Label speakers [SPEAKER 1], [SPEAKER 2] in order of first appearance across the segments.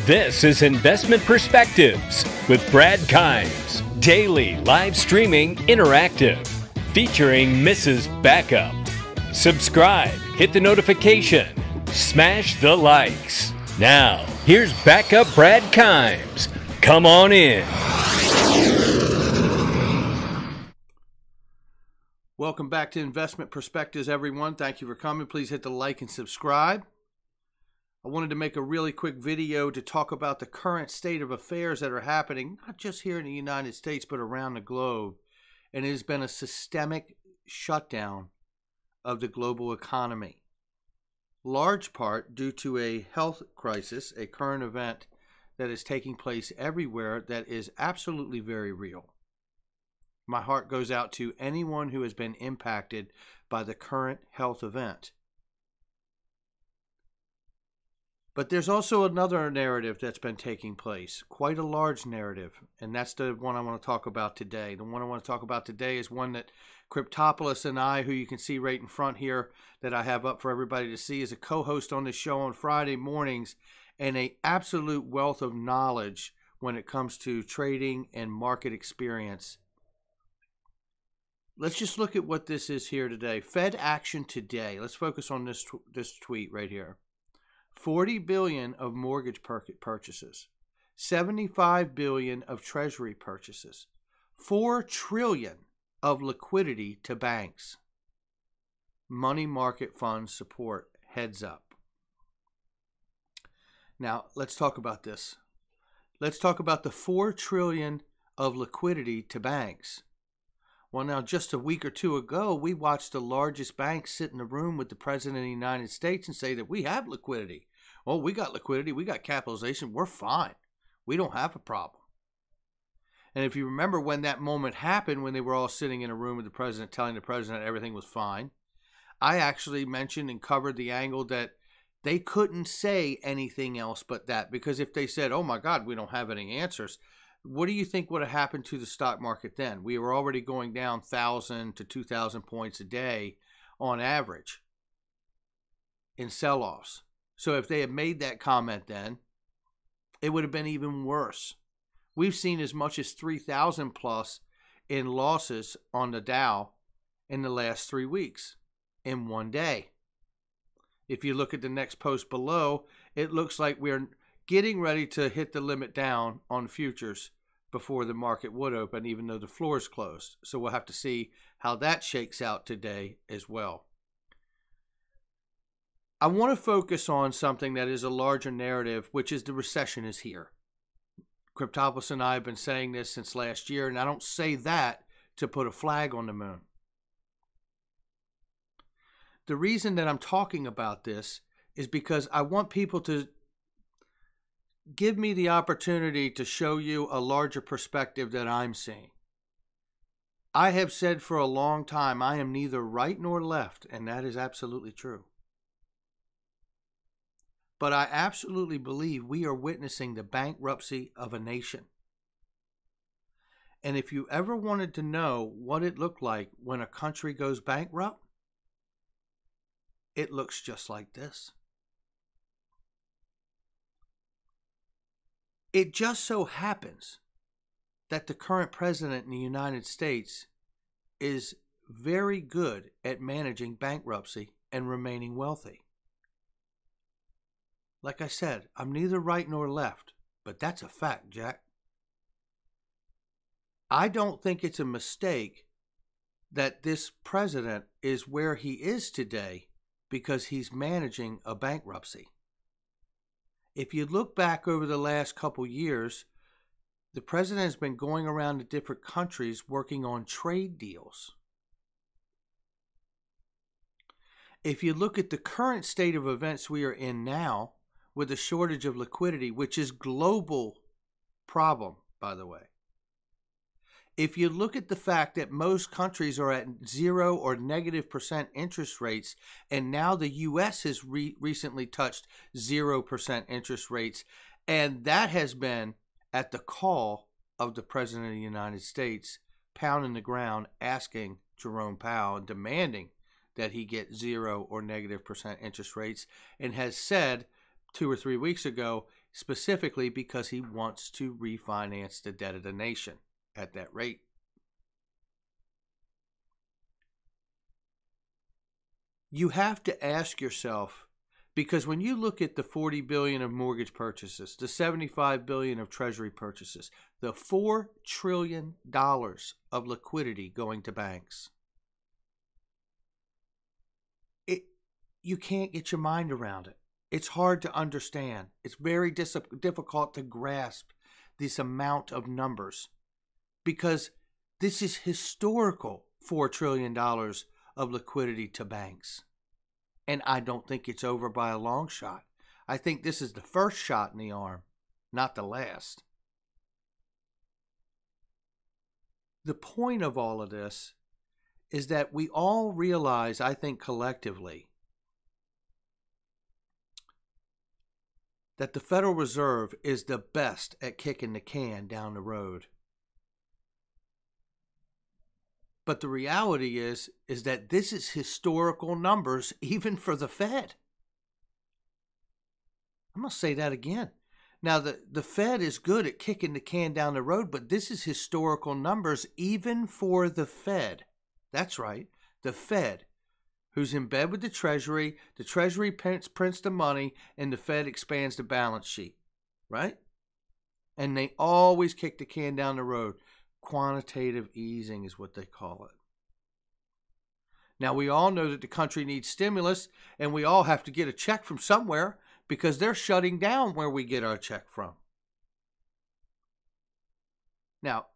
[SPEAKER 1] This is Investment Perspectives with Brad Kimes. Daily live streaming interactive featuring Mrs. Backup. Subscribe, hit the notification, smash the likes. Now, here's Backup Brad Kimes. Come on in.
[SPEAKER 2] Welcome back to Investment Perspectives, everyone. Thank you for coming. Please hit the like and subscribe. I wanted to make a really quick video to talk about the current state of affairs that are happening, not just here in the United States, but around the globe. And it has been a systemic shutdown of the global economy, large part due to a health crisis, a current event that is taking place everywhere that is absolutely very real. My heart goes out to anyone who has been impacted by the current health event. But there's also another narrative that's been taking place, quite a large narrative, and that's the one I want to talk about today. The one I want to talk about today is one that Cryptopolis and I, who you can see right in front here, that I have up for everybody to see, is a co-host on this show on Friday mornings, and an absolute wealth of knowledge when it comes to trading and market experience. Let's just look at what this is here today. Fed action today. Let's focus on this tweet right here. 40 billion of mortgage purchases, 75 billion of treasury purchases, 4 trillion of liquidity to banks. Money market fund support, heads up. Now, let's talk about this. Let's talk about the 4 trillion of liquidity to banks. Well, now, just a week or two ago, we watched the largest bank sit in the room with the President of the United States and say that we have liquidity. Oh, we got liquidity, we got capitalization, we're fine. We don't have a problem. And if you remember when that moment happened, when they were all sitting in a room with the President, telling the President everything was fine, I actually mentioned and covered the angle that they couldn't say anything else but that. Because if they said, oh my God, we don't have any answers, what do you think would have happened to the stock market then? We were already going down 1,000 to 2,000 points a day on average in sell-offs. So if they had made that comment then, it would have been even worse. We've seen as much as 3,000 plus in losses on the Dow in the last 3 weeks in one day. If you look at the next post below, it looks like we're getting ready to hit the limit down on futures before the market would open, even though the floor is closed. So we'll have to see how that shakes out today as well. I want to focus on something that is a larger narrative, which is the recession is here. Cryptopolis and I have been saying this since last year, and I don't say that to put a flag on the moon. The reason that I'm talking about this is because I want people to give me the opportunity to show you a larger perspective that I'm seeing. I have said for a long time, I am neither right nor left, and that is absolutely true. But I absolutely believe we are witnessing the bankruptcy of a nation. And if you ever wanted to know what it looked like when a country goes bankrupt, it looks just like this. It just so happens that the current president in the United States is very good at managing bankruptcy and remaining wealthy. Like I said, I'm neither right nor left, but that's a fact, Jack. I don't think it's a mistake that this president is where he is today because he's managing a bankruptcy. If you look back over the last couple years, the president has been going around to different countries working on trade deals. If you look at the current state of events we are in now, with a shortage of liquidity, which is global problem, by the way. If you look at the fact that most countries are at 0 or -% interest rates, and now the U.S. has recently touched 0% interest rates, and that has been at the call of the President of the United States, pounding the ground, asking Jerome Powell, demanding that he get 0 or -% interest rates, and has said 2 or 3 weeks ago specifically because he wants to refinance the debt of the nation at that rate. You have to ask yourself, because when you look at the $40 billion of mortgage purchases, the $75 billion of treasury purchases, the $4 trillion of liquidity going to banks, you can't get your mind around it. It's hard to understand. It's very difficult to grasp this amount of numbers, because this is historical $4 trillion of liquidity to banks. And I don't think it's over by a long shot. I think this is the first shot in the arm, not the last. The point of all of this is that we all realize, I think collectively, that the Federal Reserve is the best at kicking the can down the road. But the reality is that this is historical numbers even for the Fed. I'm going to say that again. Now, the Fed is good at kicking the can down the road, but this is historical numbers even for the Fed. That's right, the Fed, who's in bed with the Treasury prints the money, and the Fed expands the balance sheet, right? And they always kick the can down the road. Quantitative easing is what they call it. Now, we all know that the country needs stimulus, and we all have to get a check from somewhere because they're shutting down where we get our check from. Now,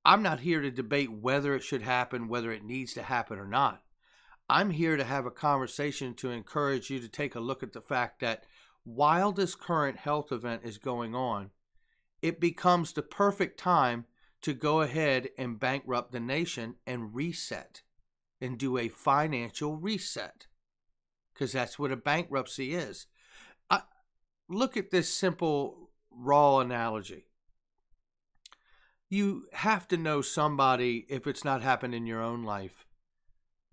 [SPEAKER 2] I'm not here to debate whether it should happen, whether it needs to happen or not. I'm here to have a conversation to encourage you to take a look at the fact that while this current health event is going on, it becomes the perfect time to go ahead and bankrupt the nation and reset and do a financial reset, because that's what a bankruptcy is. Look at this simple, raw analogy. You have to know somebody, if it's not happened in your own life,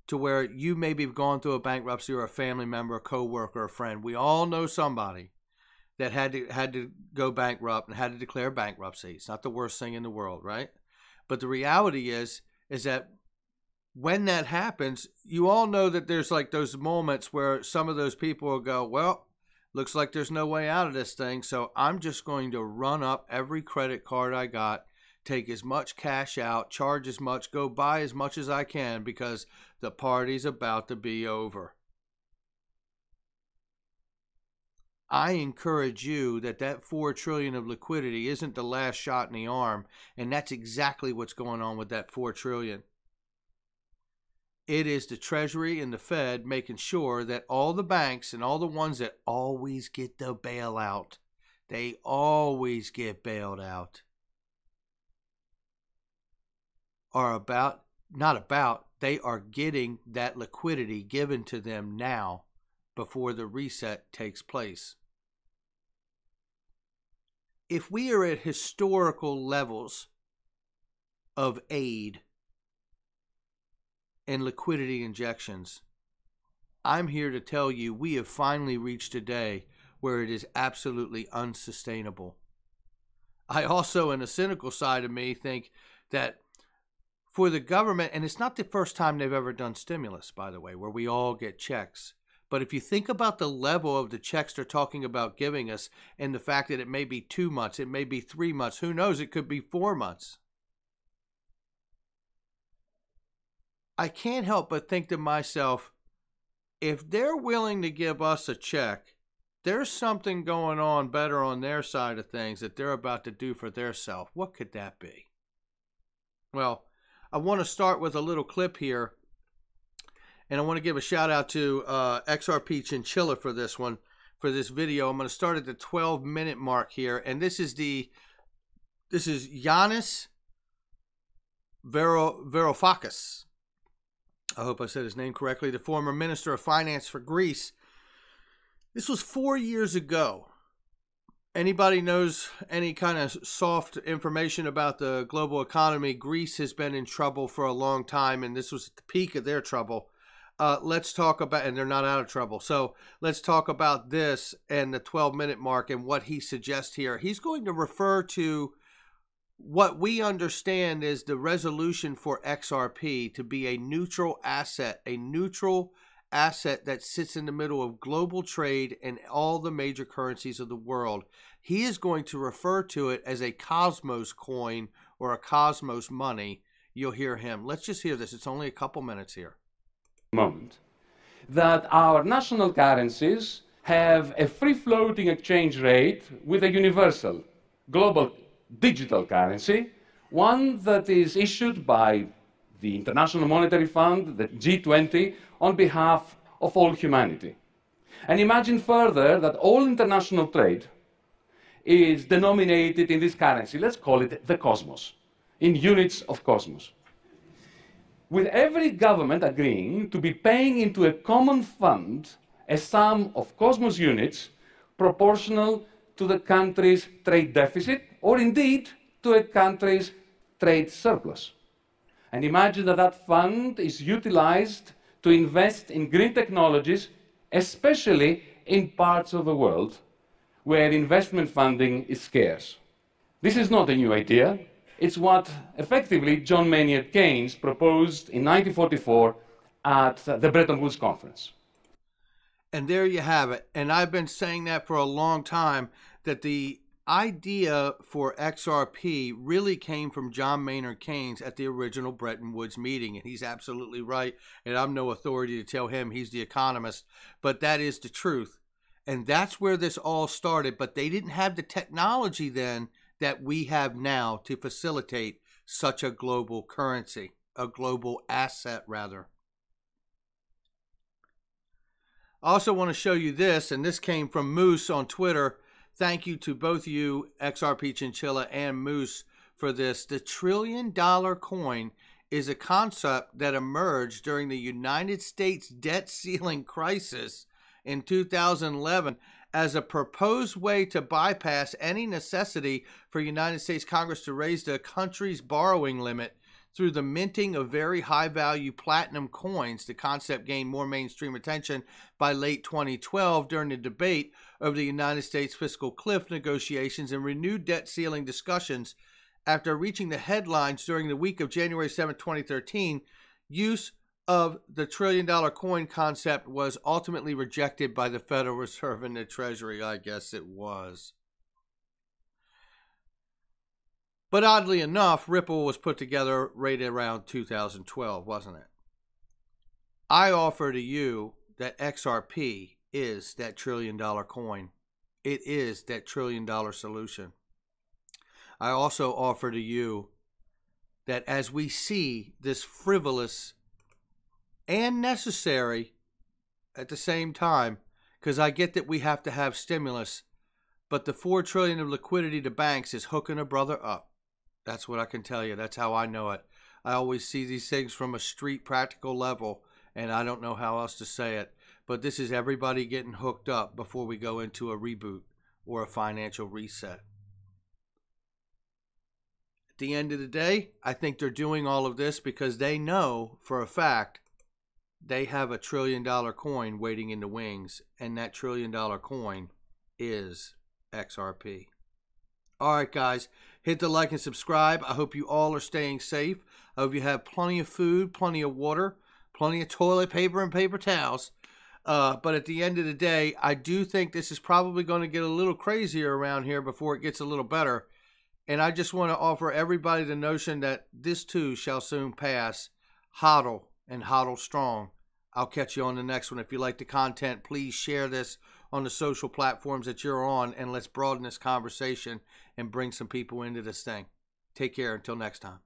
[SPEAKER 2] to where you maybe have gone through a bankruptcy, or a family member, a coworker, a friend. We all know somebody that had to go bankrupt and had to declare bankruptcy. It's not the worst thing in the world, right? But the reality is that when that happens, you all know that there's like those moments where some of those people will go, well, looks like there's no way out of this thing, so I'm just going to run up every credit card I got, take as much cash out, charge as much, go buy as much as I can because the party's about to be over. I encourage you that $4 trillion of liquidity isn't the last shot in the arm, and that's exactly what's going on with that $4 trillion. It is the Treasury and the Fed making sure that all the banks and all the ones that always get the bailout, they always get bailed out, they are getting that liquidity given to them now before the reset takes place. If we are at historical levels of aid and liquidity injections, I'm here to tell you we have finally reached a day where it is absolutely unsustainable. I also, in a cynical side of me, think that for the government, and it's not the first time they've ever done stimulus, by the way, where we all get checks. But if you think about the level of the checks they're talking about giving us, and the fact that it may be 2 months, it may be 3 months, who knows, it could be 4 months. I can't help but think to myself, if they're willing to give us a check, there's something going on better on their side of things that they're about to do for their self. What could that be? Well, I want to start with a little clip here, and I want to give a shout out to XRP Chinchilla for this one, for this video. I'm going to start at the 12-minute mark here, and this is Yanis Varoufakis. I hope I said his name correctly. The former Minister of Finance for Greece. This was 4 years ago. Anybody knows any kind of soft information about the global economy? Greece has been in trouble for a long time, and this was at the peak of their trouble. let's talk about, and they're not out of trouble. So let's talk about this and the 12-minute mark and what he suggests here. He's going to refer to what we understand is the resolution for XRP to be a neutral asset that sits in the middle of global trade and all the major currencies of the world. He is going to refer to it as a Cosmos coin or a Cosmos money. You'll hear him. Let's just hear this. It's only a couple minutes here.
[SPEAKER 3] Moment that our national currencies have a free-floating exchange rate with a universal global digital currency, one that is issued by the International Monetary Fund, the G20, on behalf of all humanity. And imagine further that all international trade is denominated in this currency. Let's call it the cosmos, in units of cosmos. With every government agreeing to be paying into a common fund a sum of cosmos units proportional to the country's trade deficit, or indeed to a country's trade surplus. And imagine that that fund is utilized to invest in green technologies, especially in parts of the world where investment funding is scarce. This is not a new idea. It's what, effectively, John Maynard Keynes proposed in 1944 at the Bretton Woods Conference.
[SPEAKER 2] And there you have it. And I've been saying that for a long time, that the idea for XRP really came from John Maynard Keynes at the original Bretton Woods meeting. And he's absolutely right. And I'm no authority to tell him, he's the economist. But that is the truth. And that's where this all started. But they didn't have the technology then that we have now to facilitate such a global currency, a global asset rather. I also want to show you this, and this came from Moose on Twitter. Thank you to both you, XRP Chinchilla and Moose, for this. The $1 trillion coin is a concept that emerged during the United States debt ceiling crisis in 2011 as a proposed way to bypass any necessity for United States Congress to raise the country's borrowing limit through the minting of very high-value platinum coins. The concept gained more mainstream attention by late 2012 during the debate over the United States fiscal cliff negotiations and renewed debt ceiling discussions. After reaching the headlines during the week of January 7, 2013, use of the $1 trillion coin concept was ultimately rejected by the Federal Reserve and the Treasury. I guess it was. But oddly enough, Ripple was put together right around 2012, wasn't it? I offer to you that XRP is that $1 trillion coin. It is that $1 trillion solution. I also offer to you that as we see this frivolous and necessary at the same time, because I get that we have to have stimulus, but the $4 trillion of liquidity to banks is hooking a brother up. That's what I can tell you. That's how I know it. I always see these things from a street practical level, and I don't know how else to say it. But this is everybody getting hooked up before we go into a reboot or a financial reset. At the end of the day, I think they're doing all of this because they know for a fact they have a $1 trillion coin waiting in the wings, and that $1 trillion coin is XRP. All right, guys, hit the like and subscribe. I hope you all are staying safe. I hope you have plenty of food, plenty of water, plenty of toilet paper and paper towels. But at the end of the day, I do think this is probably going to get a little crazier around here before it gets a little better. And I just want to offer everybody the notion that this too shall soon pass. Hodl and hodl strong. I'll catch you on the next one. If you like the content, please share this on the social platforms that you're on, and let's broaden this conversation and bring some people into this thing. Take care until next time.